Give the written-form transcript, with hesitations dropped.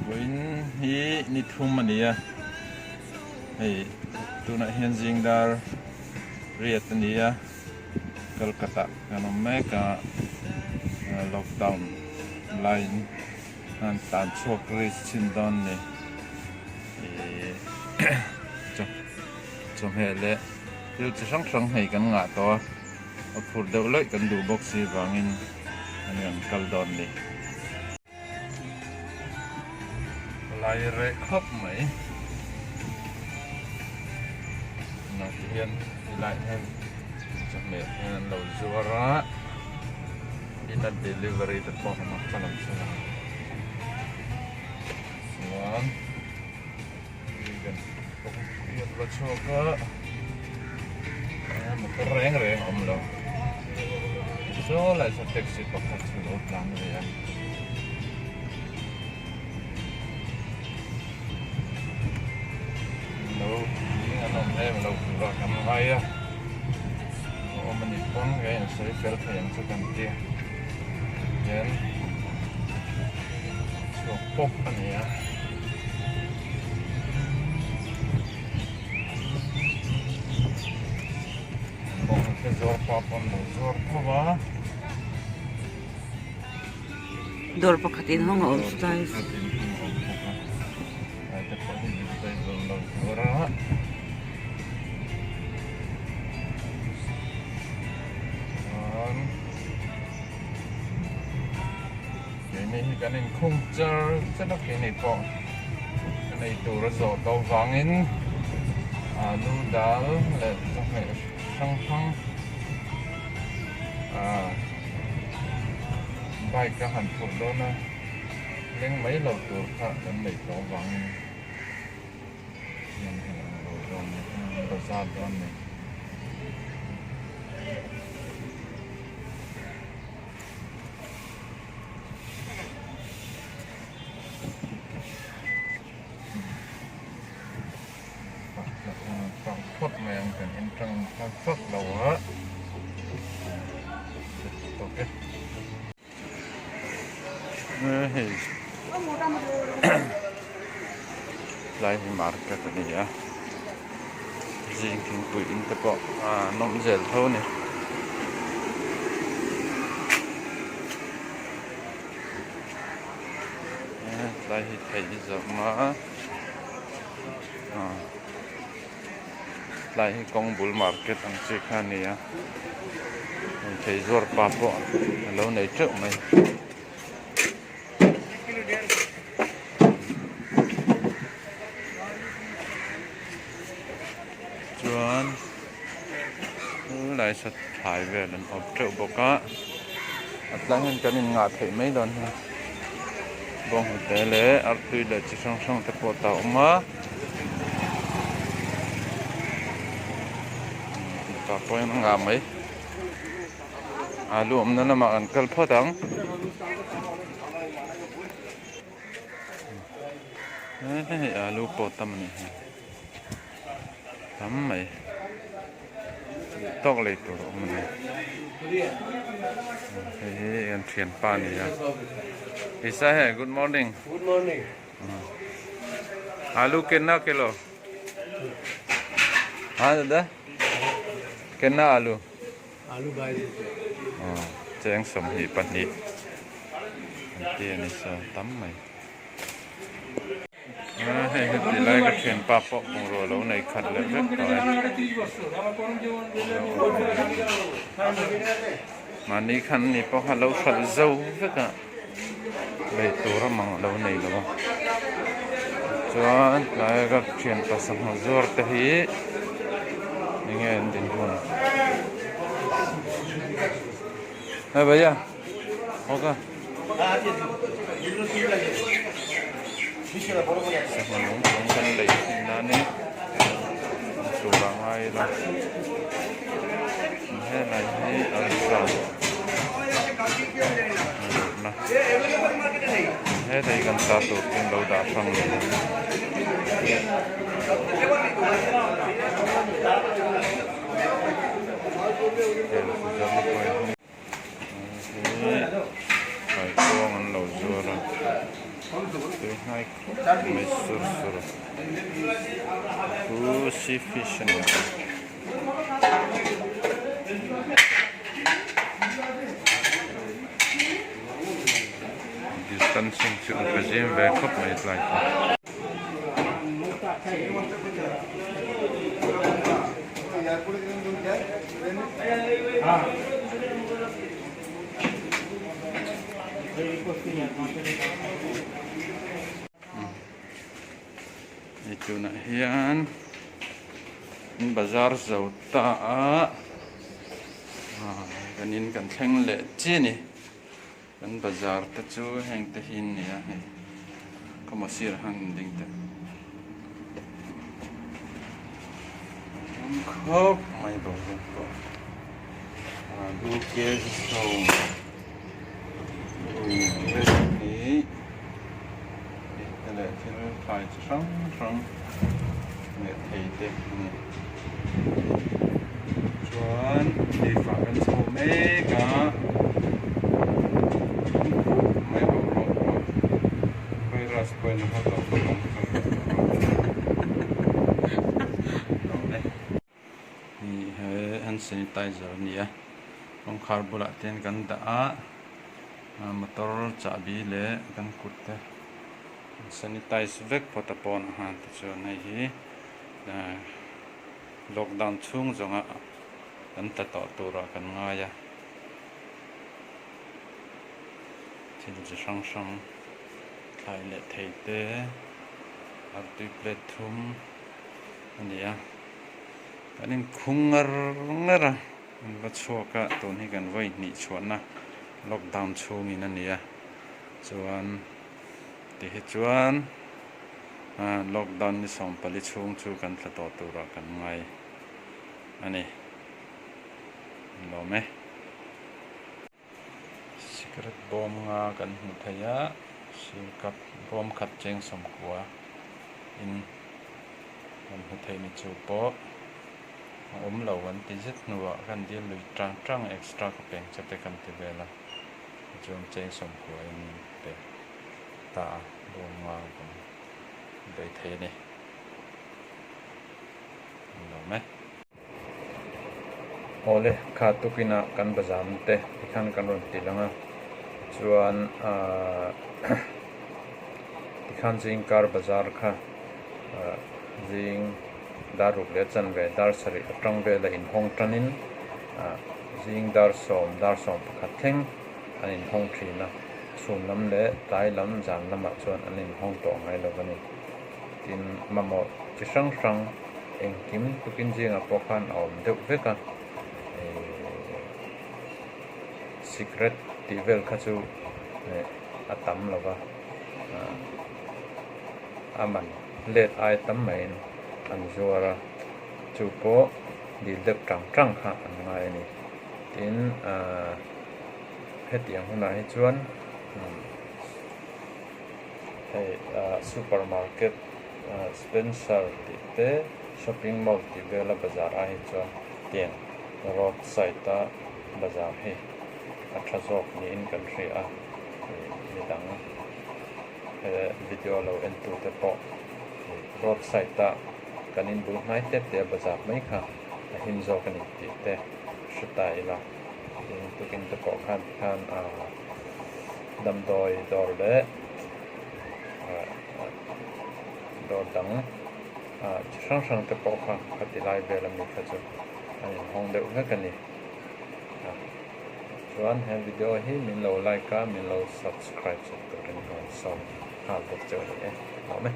Buin hi ni thum ania hei tunah hian zingdar riat ania Kolkata kanom meka lockdown line han tan chok ri chindon ni chom hele til chang chang hei kan nga to a phur deuh loi kan du box si wangin anian kaldon ni lai re khop mai na hian lại hen chom me hen lo zuara ina delivery the po ma kalam sala wan igen hian lo choka một cái reng om lo so lại sa taxi pakhat lo plan re an lo ni anom em lo ra kam hai a o man ni pon ge sai fel khayan chu kan ti yen so pop ania cái zor papon lo zor thawa dor pakhatin hong om stai ai ta pa ni tai lo zora cái này cái này không chơi rất là cái này po cái này tủ ra rồi tàu vangin alu dal là trong này sang sang bài cả hàn phục đó nè lên mấy lầu tủ khác đến để tàu vang rồi ra đó này phật mày ăn cần ăn trăng phật đầu á ok lại thì market này á riêng kinh quỷ in tập bộ nôm dệt thôi nè lại thì thấy giờ mà lại công bull market ang chikan niya thấy zor papo lâu này trước mày chuan lại sạch thải về lần hộp triệu bọc á lại hơn cho nên ngạt thấy mấy đòn bông tế lễ tuy là chỉ song song tập bộ tàu mà papo yang ngamai alu omna na makan kalpatang alu potam ni tamai tok le to omna an thian pa ni ya isa hai good morning alu kenna kilo ha dada kenna alu 22 cheng som hi pani tia ni sa tam mai hei ti lai ka thian pa po pong ro lo nei khat le ve mani khan ni po ha lo khat zo ve ka le to ra mang lo nei lo chuan lai ka thian pa sam ho zor te hi nghe tin hồn hai भैया होगा kan lấy na ni chủ là ngay là thế này hay ở sao nè thế thì gần ta tụt trên đầu đã xong rồi phải con ăn lẩu dừa rồi tui hai mai sur sur si fish ni distancing chu ka jim ve khop mai tlai itu nak hian bazar zauta kanin kan theng le chi ni kan bazar ta chu heng te hin ni a ko ma sir hang ding te khop mai bo ko du ke so ni để cho nó phải sống để thấy được chuẩn thì phải ăn số mấy cả mấy bộ virus bên nó có thì hand sanitizer nè con carbon tiền gần đã motor chả bị lệ gần cút thế sanitize vek potapon han te chu nei hi lockdown chung zonga kan ta to tura kan nga ya thil chi sang sang khai le thei te ar tu plate thum ania kanin khungar ngara ba choka to ni kan voi ni chhuana lockdown chung in ania chuan thì chuan lockdown ni som pali chung chu kan thla to tura kan ngai ani lo me secret bomb nga kan hmu thaya silkat bomb khat cheng som kwa in kan hmu thei ni chu po lo wan ti zet nuwa kan dia lui trang extra ko peng chate kan ti vela chum cheng som kwa in pe ta bom nga kon dei the ni lo me ole kha tukina kan bazam te khan kan ron tilanga chuan tikhan jing kar bazar kha jing daruk le chan ve dar sari atang ve la in hong tanin jing dar som pakhatheng an in hong thina sun lam le tai lam jan lama chuan an in hong to ngai lo bani tin mamo chi sang eng kim tukin jinga pokhan om deuh veka secret tivel khachu atam lova aman let ai tam main an zuara chu po di dep trang kha an ngai ni tin hetiang huna hi chuan supermarket Spencer te shopping mall ti vela bazar a hi chuan tiang roadside ta bazar hi athazok ni in country a midang video lo entu te po roadside ta kanin bu mai te bazar mai kha him zo kanin ti te shtai la in tukin te po khan dam doi dor le dor dang sang te po kha khati lai vela mi kha chu an hong deuh ve kani chuan he video hi min lo like ka min lo subscribe chu to ren kon som ha bok chu ni e lo me